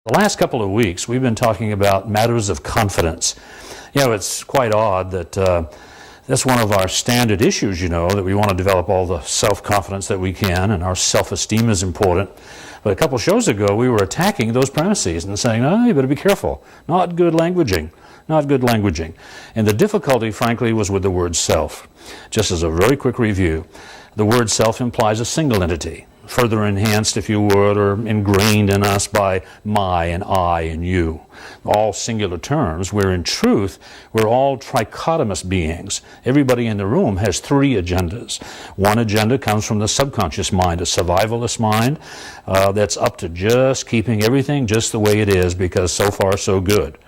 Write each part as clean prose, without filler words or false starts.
The last couple of weeks, we've been talking about matters of confidence. You know, it's quite odd that that's one of our standard issues, you know, that we want to develop all the self-confidence that we can, and our self-esteem is important. But a couple of shows ago, we were attacking those premises and saying, oh, you better be careful. Not good languaging. Not good languaging. And the difficulty, frankly, was with the word self. Just as a very quick review, the word self implies a single entity, further enhanced, if you would, or ingrained in us by my and I and you. All singular terms, where in truth, we're all trichotomous beings. Everybody in the room has three agendas. One agenda comes from the subconscious mind, a survivalist mind that's up to just keeping everything just the way it is because so far so good.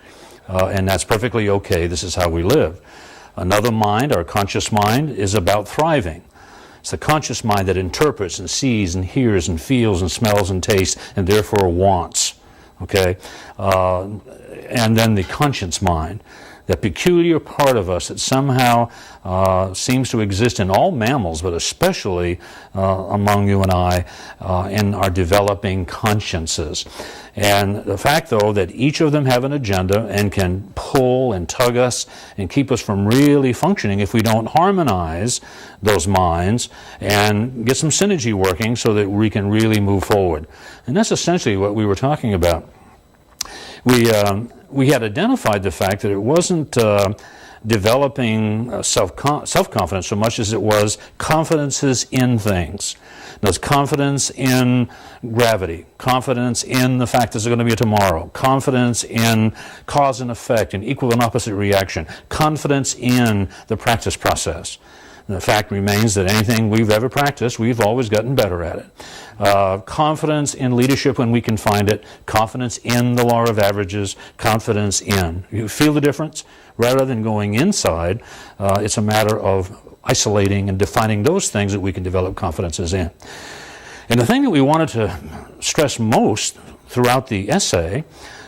And that's perfectly okay. This is how we live. Another mind, our conscious mind, is about thriving. It's the conscious mind that interprets and sees and hears and feels and smells and tastes and therefore wants. Okay? And then the conscience mind, that peculiar part of us that somehow seems to exist in all mammals, but especially among you and I in our developing consciences. And the fact, though, that each of them have an agenda and can pull and tug us and keep us from really functioning if we don't harmonize those minds and get some synergy working so that we can really move forward. And that's essentially what we were talking about. We had identified the fact that it wasn't developing self-confidence so much as it was confidences in things. There's confidence in gravity, confidence in the fact there's going to be a tomorrow, confidence in cause and effect, and equal and opposite reaction, confidence in the practice process. And the fact remains that anything we've ever practiced, we've always gotten better at it. Confidence in leadership when we can find it, confidence in the law of averages, confidence in. You feel the difference? Rather than going inside, it's a matter of isolating and defining those things that we can develop confidences in. And the thing that we wanted to stress most throughout the essay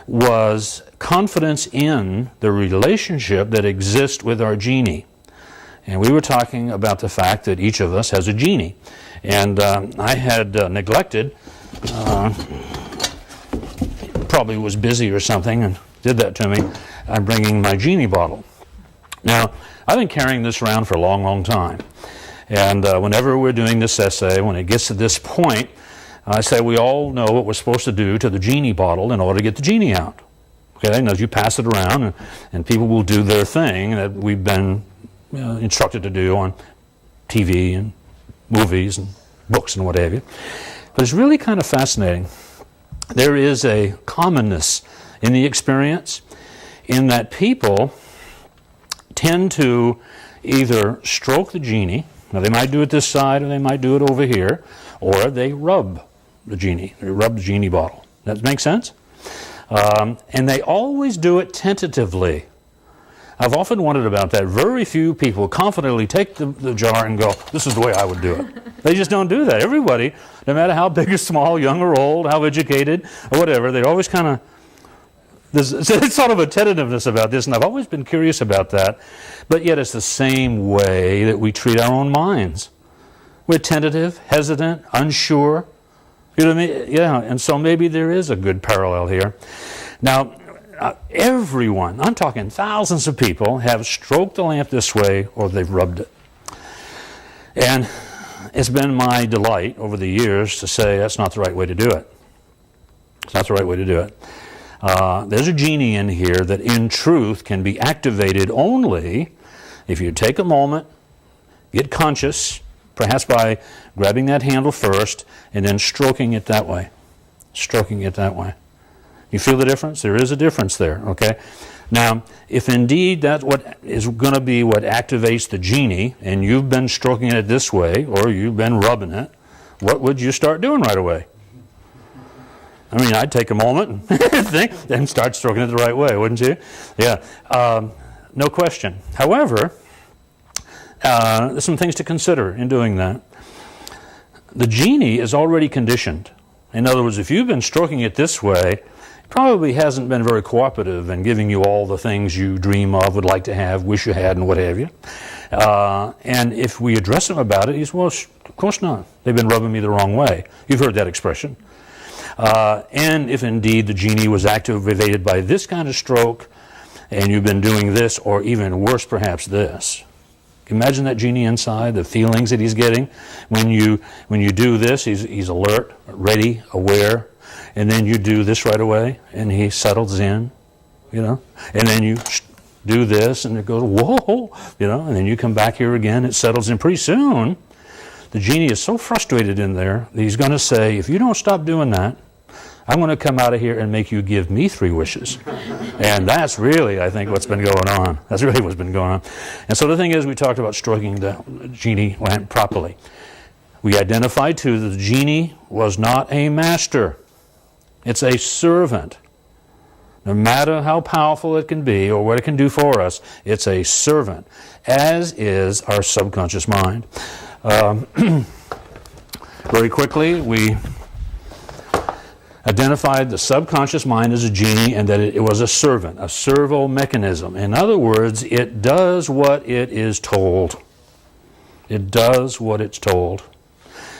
was confidence in the relationship that exists with our genie. And we were talking about the fact that each of us has a genie. And I had neglected, probably was busy or something and did that to me. I'm bringing my genie bottle. Now, I've been carrying this around for a long, long time. And whenever we're doing this essay, when it gets to this point, I say we all know what we're supposed to do to the genie bottle in order to get the genie out. Okay, and as you pass it around, and people will do their thing that we've been instructed to do on TV and movies and books and what have you. But it's really kind of fascinating. There is a commonness in the experience in that people tend to either stroke the genie, now they might do it this side or they might do it over here, or they rub the genie, they rub the genie bottle. That makes sense? And they always do it tentatively. I've often wondered about that. Very few people confidently take the jar and go, this is the way I would do it. They just don't do that. Everybody, no matter how big or small, young or old, how educated or whatever, they always kind of, there's sort of a tentativeness about this, and I've always been curious about that. But yet it's the same way that we treat our own minds. We're tentative, hesitant, unsure. You know what I mean? Yeah, and so maybe there is a good parallel here. Now, everyone, I'm talking thousands of people, have stroked the lamp this way or they've rubbed it. And it's been my delight over the years to say that's not the right way to do it. It's not the right way to do it. There's a genie in here that in truth can be activated only if you take a moment, get conscious, perhaps by grabbing that handle first and then stroking it that way. Stroking it that way. You feel the difference? There is a difference there, okay? Now, if indeed that's what is going to be what activates the genie, and you've been stroking it this way, or you've been rubbing it, what would you start doing right away? I mean, I'd take a moment and think, and start stroking it the right way, wouldn't you? Yeah, no question. However, there's some things to consider in doing that. The genie is already conditioned. In other words, if you've been stroking it this way, it probably hasn't been very cooperative in giving you all the things you dream of, would like to have, wish you had, and what have you. And if we address him about it, he says, well, of course not. They've been rubbing me the wrong way. You've heard that expression. And if indeed the genie was activated by this kind of stroke, and you've been doing this, or even worse perhaps this. Imagine that genie inside, the feelings that he's getting. When you do this, he's alert, ready, aware, and then you do this right away, and he settles in, and then you do this, and it goes, whoa, and then you come back here again, it settles in. Pretty soon, the genie is so frustrated in there that he's going to say, if you don't stop doing that, I'm going to come out of here and make you give me 3 wishes. And that's really, I think, what's been going on. That's really what's been going on. And so the thing is, we talked about stroking the genie lamp properly. We identified, too, that the genie was not a master. It's a servant. No matter how powerful it can be or what it can do for us, it's a servant, as is our subconscious mind. Very quickly, we identified the subconscious mind as a genie and that it was a servant, a servo mechanism. In other words, it does what it is told. It does what it's told.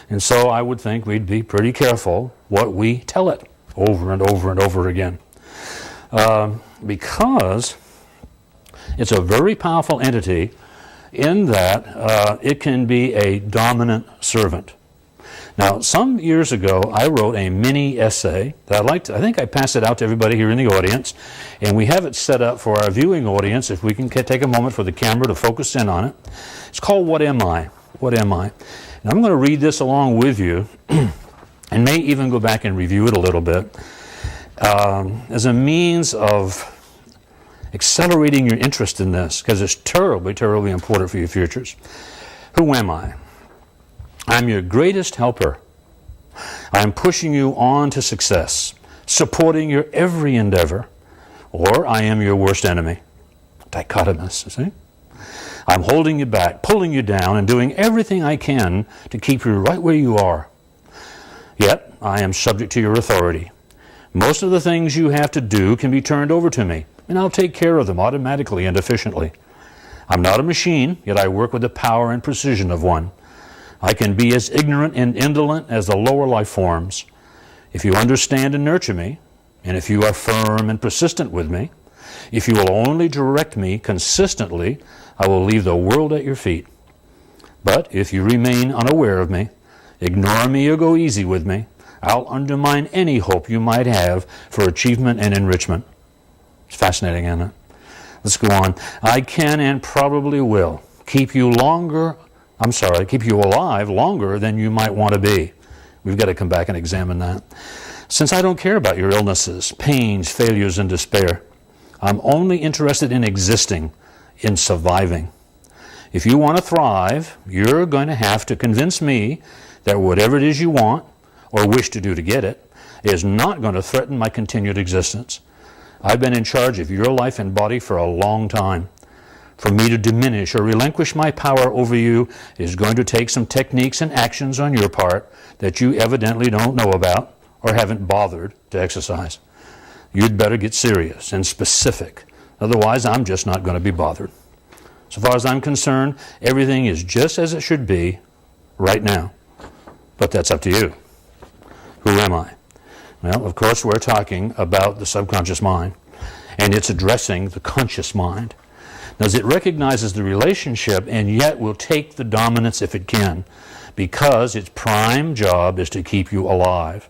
And so I would think we'd be pretty careful what we tell it over and over and over again. Because it's a very powerful entity in that it can be a dominant servant. Now, some years ago, I wrote a mini essay that I think I passed it out to everybody here in the audience, and we have it set up for our viewing audience, if we can take a moment for the camera to focus in on it. It's called What Am I? What Am I? And I'm going to read this along with you, and may even go back and review it a little bit, as a means of accelerating your interest in this, because it's terribly, terribly important for your futures. Who am I? I'm your greatest helper. I'm pushing you on to success, supporting your every endeavor, or I am your worst enemy. Dichotomous, see? I'm holding you back, pulling you down, and doing everything I can to keep you right where you are. Yet, I am subject to your authority. Most of the things you have to do can be turned over to me, and I'll take care of them automatically and efficiently. I'm not a machine, yet I work with the power and precision of one. I can be as ignorant and indolent as the lower life forms. If you understand and nurture me, and if you are firm and persistent with me, if you will only direct me consistently, I will leave the world at your feet. But if you remain unaware of me, ignore me or go easy with me, I'll undermine any hope you might have for achievement and enrichment. It's fascinating, isn't it? Let's go on. I can and probably will keep you keep you alive longer than you might want to be. We've got to come back and examine that. Since I don't care about your illnesses, pains, failures, and despair, I'm only interested in existing, in surviving. If you want to thrive, you're going to have to convince me that whatever it is you want or wish to do to get it is not going to threaten my continued existence. I've been in charge of your life and body for a long time. For me to diminish or relinquish my power over you is going to take some techniques and actions on your part that you evidently don't know about or haven't bothered to exercise. You'd better get serious and specific. Otherwise, I'm just not going to be bothered. So far as I'm concerned, everything is just as it should be right now. But that's up to you. Who am I? Well, of course, we're talking about the subconscious mind, and it's addressing the conscious mind. As it recognizes the relationship and yet will take the dominance if it can, because its prime job is to keep you alive.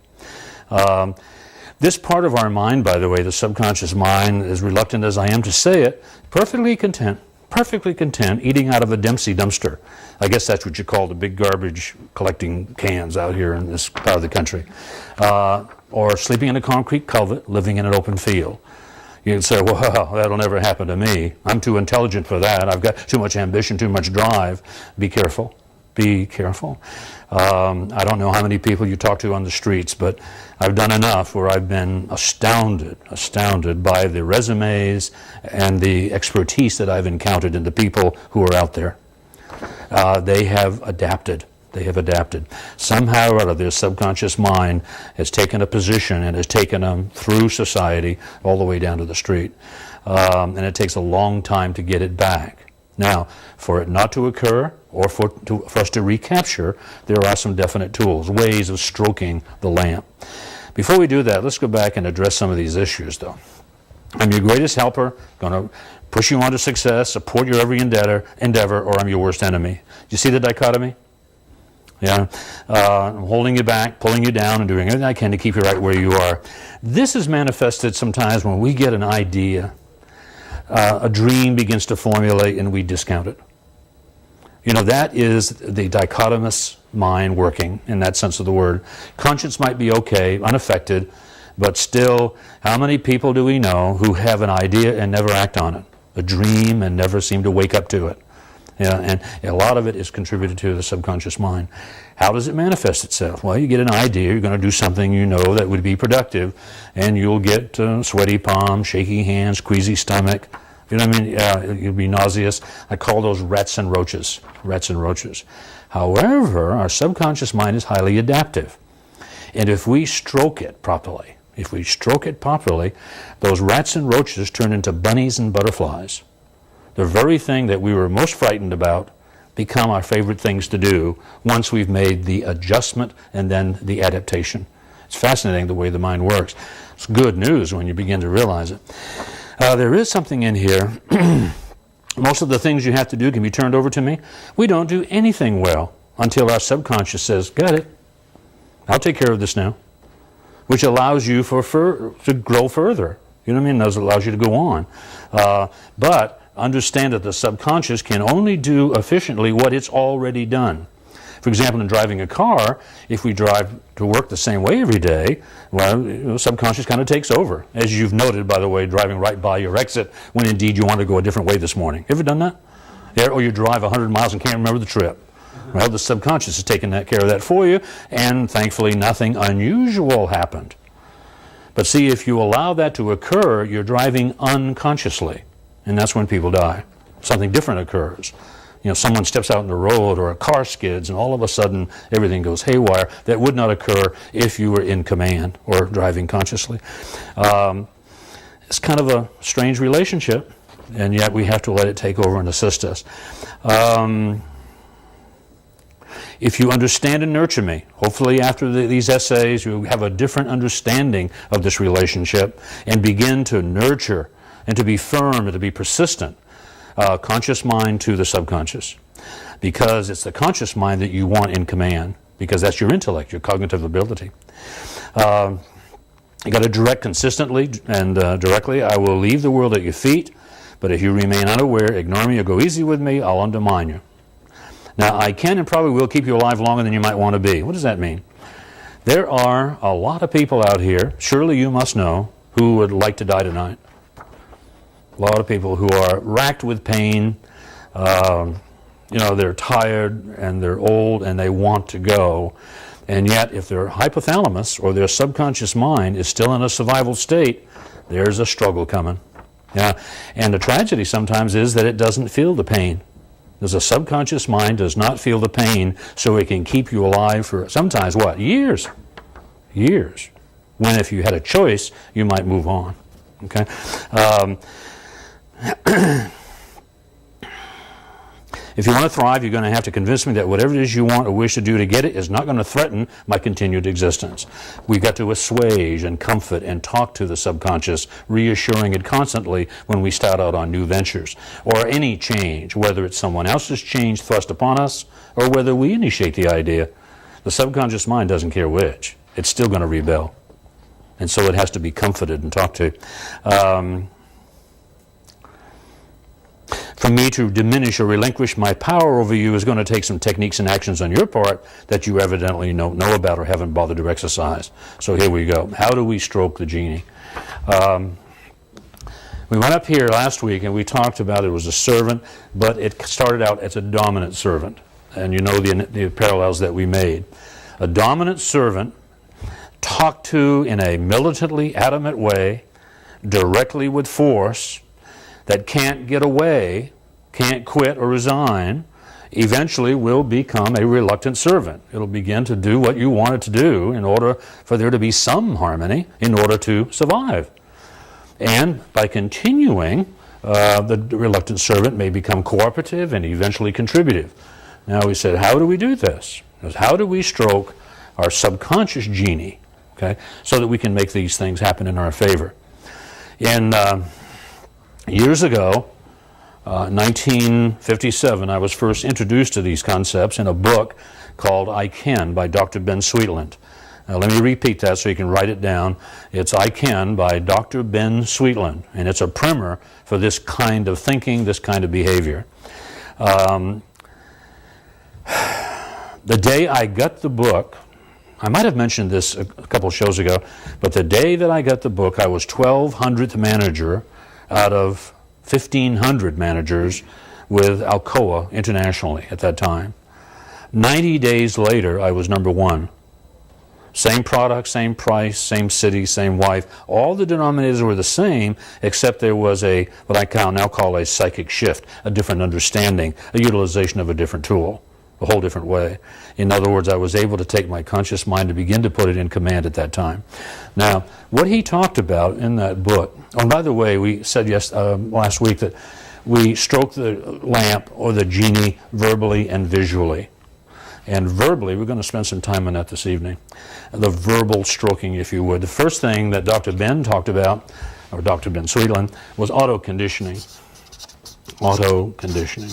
This part of our mind, by the way, the subconscious mind, as reluctant as I am to say it, perfectly content eating out of a Dempsey dumpster. I guess that's what you call the big garbage collecting cans out here in this part of the country. Or sleeping in a concrete culvert, living in an open field. You can say, well, that'll never happen to me. I'm too intelligent for that. I've got too much ambition, too much drive. Be careful. Be careful. I don't know how many people you talk to on the streets, but I've done enough where I've been astounded by the resumes and the expertise that I've encountered in the people who are out there. They have adapted. Somehow or other, their subconscious mind has taken a position and has taken them through society all the way down to the street. And it takes a long time to get it back. Now, for it not to occur or for us to recapture, there are some definite tools, ways of stroking the lamp. Before we do that, let's go back and address some of these issues, though. I'm your greatest helper, going to push you on to success, support your every endeavor, or I'm your worst enemy. Do you see the dichotomy? Yeah, I'm holding you back, pulling you down, and doing everything I can to keep you right where you are. This is manifested sometimes when we get an idea, a dream begins to formulate, and we discount it. You know, that is the dichotomous mind working in that sense of the word. Conscience might be okay, unaffected, but still, how many people do we know who have an idea and never act on it? A dream and never seem to wake up to it? Yeah, and a lot of it is contributed to the subconscious mind. How does it manifest itself? Well, you get an idea, you're going to do something you know that would be productive, and you'll get sweaty palms, shaky hands, queasy stomach. You know what I mean? You'll be nauseous. I call those rats and roaches. Rats and roaches. However, our subconscious mind is highly adaptive. And if we stroke it properly, those rats and roaches turn into bunnies and butterflies. The very thing that we were most frightened about become our favorite things to do once we've made the adjustment and then the adaptation. It's fascinating the way the mind works. It's good news when you begin to realize it. There is something in here. Most of the things you have to do can be turned over to me. We don't do anything well until our subconscious says, got it, I'll take care of this now, which allows you to grow further. You know what I mean? That allows you to go on. But understand that the subconscious can only do efficiently what it's already done. For example, in driving a car, if we drive to work the same way every day, well, subconscious kind of takes over. As you've noted, by the way, driving right by your exit when indeed you want to go a different way this morning. Ever done that? Yeah, or you drive 100 miles and can't remember the trip. Well, the subconscious is taking care of that for you, and thankfully nothing unusual happened. But see, if you allow that to occur, you're driving unconsciously, and that's when people die. Something different occurs. You know, someone steps out in the road or a car skids and all of a sudden everything goes haywire. That would not occur if you were in command or driving consciously. It's kind of a strange relationship, and yet we have to let it take over and assist us. If you understand and nurture me, hopefully after these essays you have a different understanding of this relationship and begin to nurture and to be firm and to be persistent. Conscious mind to the subconscious, because it's the conscious mind that you want in command, because that's your intellect, your cognitive ability. You got to direct consistently and directly. I will leave the world at your feet, but if you remain unaware, ignore me, or go easy with me, I'll undermine you. Now, I can and probably will keep you alive longer than you might want to be. What does that mean? There are a lot of people out here, surely you must know, who would like to die tonight. A lot of people who are racked with pain, they're tired and they're old and they want to go. And yet, if their hypothalamus or their subconscious mind is still in a survival state, there's a struggle coming. Yeah. And the tragedy sometimes is that it doesn't feel the pain. Because the subconscious mind does not feel the pain, so it can keep you alive for sometimes, what, years? Years. When if you had a choice, you might move on. Okay? If you want to thrive, you're going to have to convince me that whatever it is you want or wish to do to get it is not going to threaten my continued existence. We've got to assuage and comfort and talk to the subconscious, reassuring it constantly when we start out on new ventures or any change, whether it's someone else's change thrust upon us or whether we initiate the idea. The subconscious mind doesn't care which. It's still going to rebel. And so it has to be comforted and talked to. For me to diminish or relinquish my power over you is going to take some techniques and actions on your part that you evidently don't know about or haven't bothered to exercise. So here we go. How do we stroke the genie? We went up here last week and we talked about it was a servant, but it started out as a dominant servant. And you know the parallels that we made. A dominant servant talked to in a militantly adamant way, directly with force, that can't get away, can't quit or resign, eventually will become a reluctant servant. It'll begin to do what you want it to do in order for there to be some harmony in order to survive. And by continuing, the reluctant servant may become cooperative and eventually contributive. Now we said, how do we do this? How do we stroke our subconscious genie? okay, so that we can make these things happen in our favor. Years ago, 1957, I was first introduced to these concepts in a book called I Can by Dr. Ben Sweetland. Now, let me repeat that so you can write it down. It's I Can by Dr. Ben Sweetland, and it's a primer for this kind of thinking, this kind of behavior. The day I got the book, I might have mentioned this a couple of shows ago, but the day that I got the book, I was 1,200th manager out of 1,500 managers with Alcoa internationally at that time. 90 days later, I was number one. Same product, same price, same city, same wife. All the denominators were the same, except there was what I now call a psychic shift, a different understanding, a utilization of a different tool, a whole different way. In other words, I was able to take my conscious mind and begin to put it in command at that time. Now, what he talked about in that book, and by the way, we said last week that we stroke the lamp or the genie verbally and visually. And verbally, we're going to spend some time on that this evening. The verbal stroking, if you would. The first thing that Dr. Ben talked about, or Dr. Ben Sweetland, was auto-conditioning. Auto-conditioning.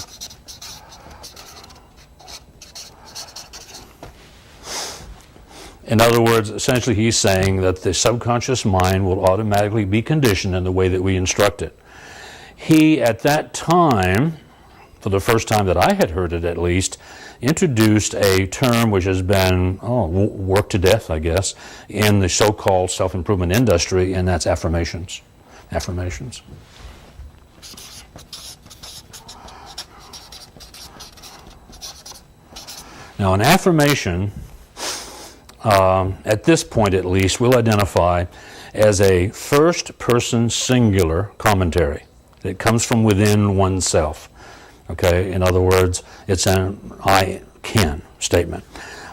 In other words, essentially he's saying that the subconscious mind will automatically be conditioned in the way that we instruct it. He, at that time, for the first time that I had heard it at least, introduced a term which has been worked to death, I guess, in the so-called self-improvement industry, and that's affirmations. Affirmations. Now, an affirmation, at this point at least, we'll identify as a first-person singular commentary that comes from within oneself. Okay, in other words, it's an I can statement,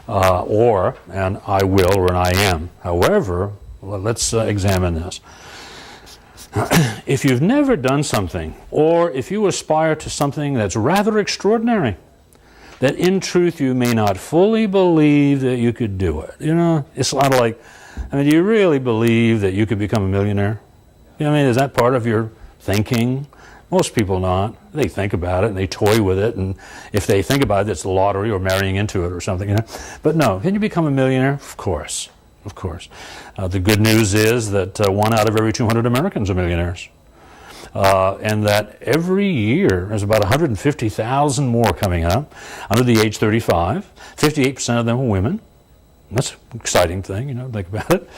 or an I will or an I am. However, let's examine this. If you've never done something, or if you aspire to something that's rather extraordinary, that in truth you may not fully believe that you could do it. You know, it's a lot of like, do you really believe that you could become a millionaire? You know, is that part of your thinking? Most people not. They think about it and they toy with it, and if they think about it, it's the lottery or marrying into it or something. But no, can you become a millionaire? Of course, of course. The good news is that 1 out of every 200 Americans are millionaires, and that every year there's about 150,000 more coming up under the age 35. 58% of them are women. That's an exciting thing, think about it.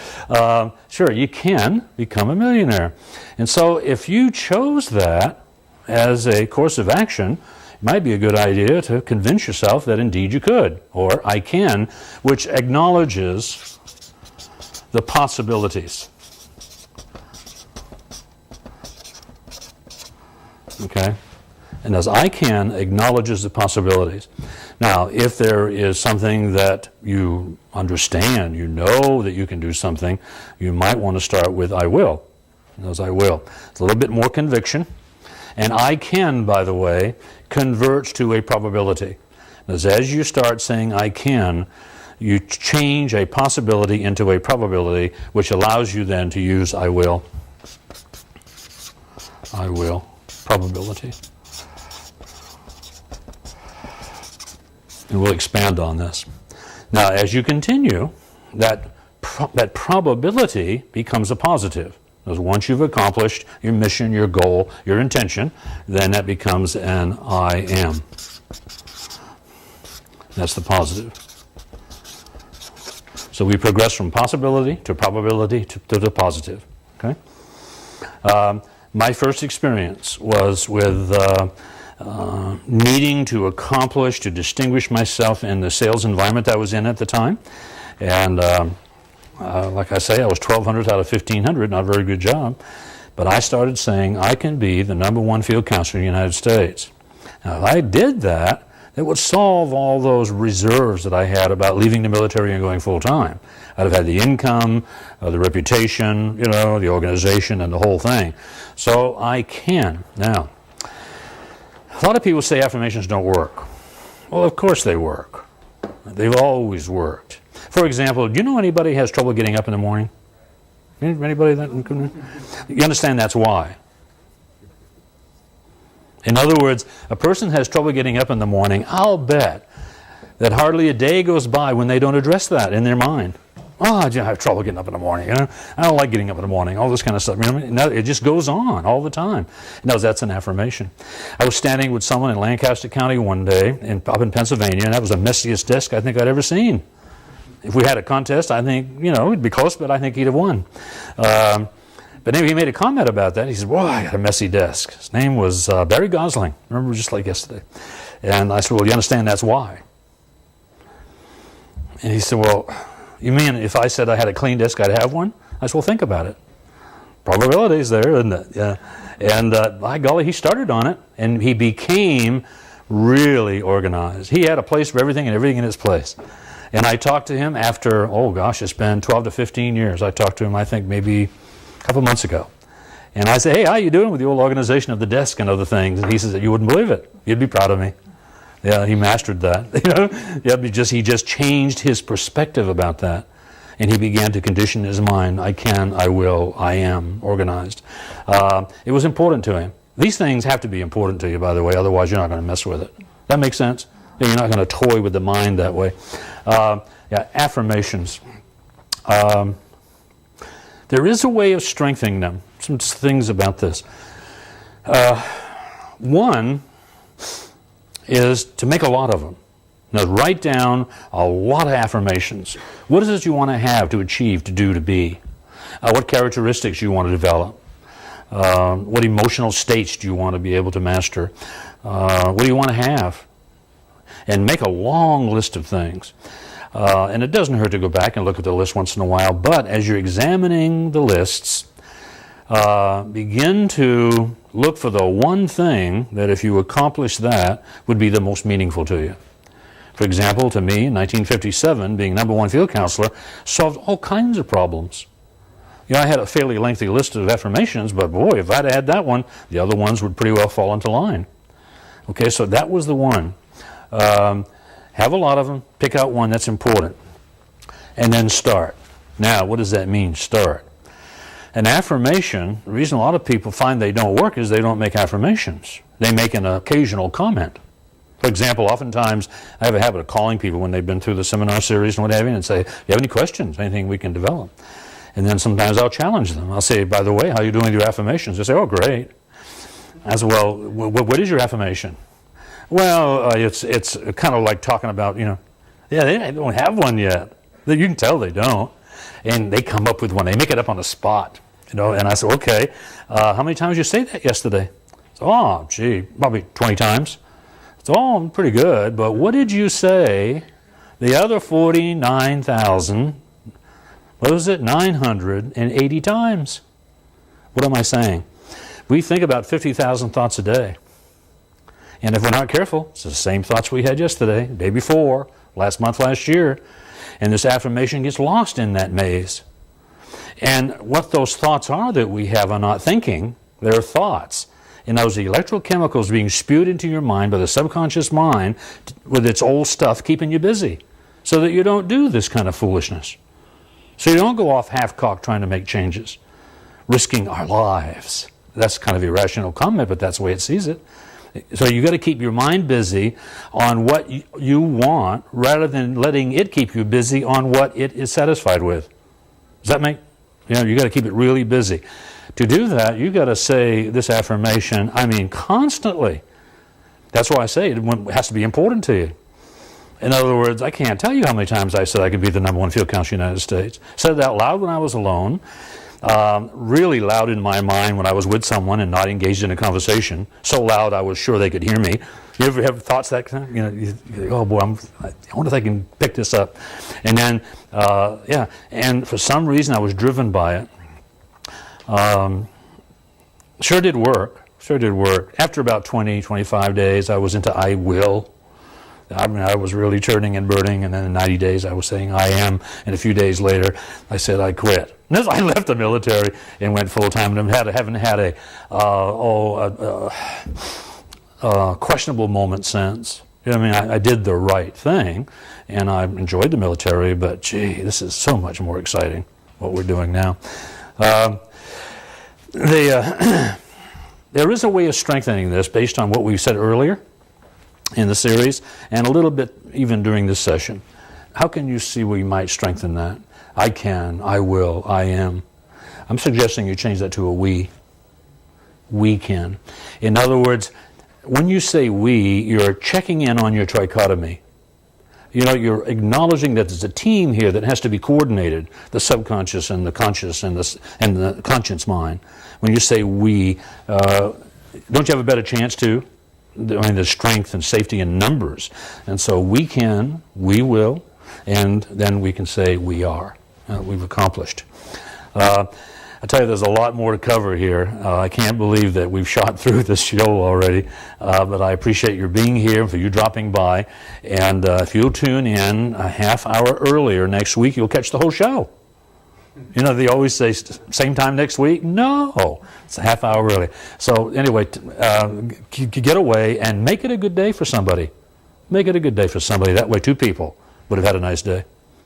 Sure, you can become a millionaire. And so if you chose that as a course of action, it might be a good idea to convince yourself that indeed you could, or I can, which acknowledges the possibilities. Okay? And as I can acknowledges the possibilities. Now, if there is something that you understand, you know that you can do something, you might want to start with I will. As I will. It's a little bit more conviction. And I can, by the way, converts to a probability. As you start saying I can, you change a possibility into a probability, which allows you then to use I will. I will. Probability. And we'll expand on this. Now, as you continue, that probability becomes a positive. Because once you've accomplished your mission, your goal, your intention, then that becomes an I am. That's the positive. So we progress from possibility to probability to the positive. Okay. My first experience was with needing to accomplish, to distinguish myself in the sales environment I was in at the time. And like I say, I was 1,200 out of 1,500, not a very good job. But I started saying, I can be the #1 field counselor in the United States. Now, if I did that, it would solve all those reserves that I had about leaving the military and going full-time. I'd have had the income, the reputation, the organization, and the whole thing. So I can. Now, a lot of people say affirmations don't work. Well, of course they work. They've always worked. For example, do you know anybody has trouble getting up in the morning? Anybody that? You understand that's why. In other words, a person has trouble getting up in the morning. I'll bet that hardly a day goes by when they don't address that in their mind. Oh, I have trouble getting up in the morning. I don't like getting up in the morning. All this kind of stuff. It just goes on all the time. No, that's an affirmation. I was standing with someone in Lancaster County one day up in Pennsylvania, and that was the messiest desk I think I'd ever seen. If we had a contest, I think, it'd be close, but I think he'd have won. But anyway, he made a comment about that. He said, "Boy, I got a messy desk." His name was Barry Gosling. Remember, just like yesterday. And I said, "Well, you understand that's why?" And he said, "Well, you mean if I said I had a clean desk, I'd have one?" I said, "Well, think about it. Probability's there, isn't it?" Yeah. And by golly, he started on it, and he became really organized. He had a place for everything and everything in its place. And I talked to him after, it's been 12 to 15 years. I talked to him, I think, maybe a couple months ago. And I said, "Hey, how you doing with the old organization of the desk and other things?" And he says, "You wouldn't believe it. You'd be proud of me." Yeah, he mastered that. He just changed his perspective about that. And he began to condition his mind. I can, I will, I am organized. It was important to him. These things have to be important to you, by the way, otherwise you're not going to mess with it. That makes sense? You're not going to toy with the mind that way. Affirmations. There is a way of strengthening them. Some things about this. One is to make a lot of them. Now, write down a lot of affirmations. What is it you want to have, to achieve, to do, to be? What characteristics you want to develop? What emotional states do you want to be able to master? What do you want to have? And make a long list of things. And it doesn't hurt to go back and look at the list once in a while, but as you're examining the lists, begin to look for the one thing that if you accomplish that would be the most meaningful to you. For example, to me, in 1957, being number one field counselor, solved all kinds of problems. I had a fairly lengthy list of affirmations, but boy, if I'd had that one, the other ones would pretty well fall into line. Okay, so that was the one. Have a lot of them, pick out one that's important, and then start. Now, what does that mean, start? An affirmation, the reason a lot of people find they don't work is they don't make affirmations. They make an occasional comment. For example, oftentimes I have a habit of calling people when they've been through the seminar series and what have you and say, "Do you have any questions, anything we can develop?" And then sometimes I'll challenge them. I'll say, "By the way, how are you doing with your affirmations?" They say, "Oh, great." I say, "Well, what is your affirmation?" "Well, it's kind of like talking about, they don't have one yet." You can tell they don't. And they come up with one. They make it up on the spot, And I said, "Okay, how many times did you say that yesterday?" So, "Oh, gee, probably 20 times. So, "Oh, pretty good. But what did you say the other 980 times?" What am I saying? We think about 50,000 thoughts a day. And if we're not careful, it's the same thoughts we had yesterday, the day before, last month, last year. And this affirmation gets lost in that maze. And what those thoughts are that we have are not thinking, they're thoughts. And those electrochemicals being spewed into your mind by the subconscious mind with its old stuff keeping you busy so that you don't do this kind of foolishness. So you don't go off half-cocked trying to make changes, risking our lives. That's kind of irrational comment, but that's the way it sees it. So you got to keep your mind busy on what you want rather than letting it keep you busy on what it is satisfied with. Does that make? You got to keep it really busy. To do that, you got to say this affirmation, constantly. That's why I say it has to be important to you. In other words, I can't tell you how many times I said I could be the number one field counselor in the United States. Said it out loud when I was alone. Really loud in my mind when I was with someone and not engaged in a conversation. So loud I was sure they could hear me. You ever have thoughts that kind of, you think, "Oh boy, I wonder if I can pick this up." And then, and for some reason I was driven by it. Sure did work. After about 20, 25 days, I was into "I will." I was really churning and burning, and then in 90 days I was saying "I am," and a few days later I said "I quit." I left the military and went full-time, and haven't had a questionable moment since. I mean, I did the right thing, and I enjoyed the military, but gee, this is so much more exciting, what we're doing now. There is a way of strengthening this based on what we said earlier in the series, and a little bit even during this session. How can you see we might strengthen that? I can, I will, I am. I'm suggesting you change that to a we. We can. In other words, when you say we, you're checking in on your trichotomy. You know, you're acknowledging that there's a team here that has to be coordinated, the subconscious and the conscious and the conscience mind. When you say we, don't you have a better chance to? I mean, there's strength and safety in numbers. And so we can, we will, and then we can say we are. We've accomplished. I tell you, there's a lot more to cover here. I can't believe that we've shot through this show already, but I appreciate your being here and for you dropping by. And if you'll tune in a half hour earlier next week, you'll catch the whole show. You know, they always say, same time next week? No, it's a half hour early. So anyway, get away and make it a good day for somebody. Make it a good day for somebody. That way 2 people would have had a nice day.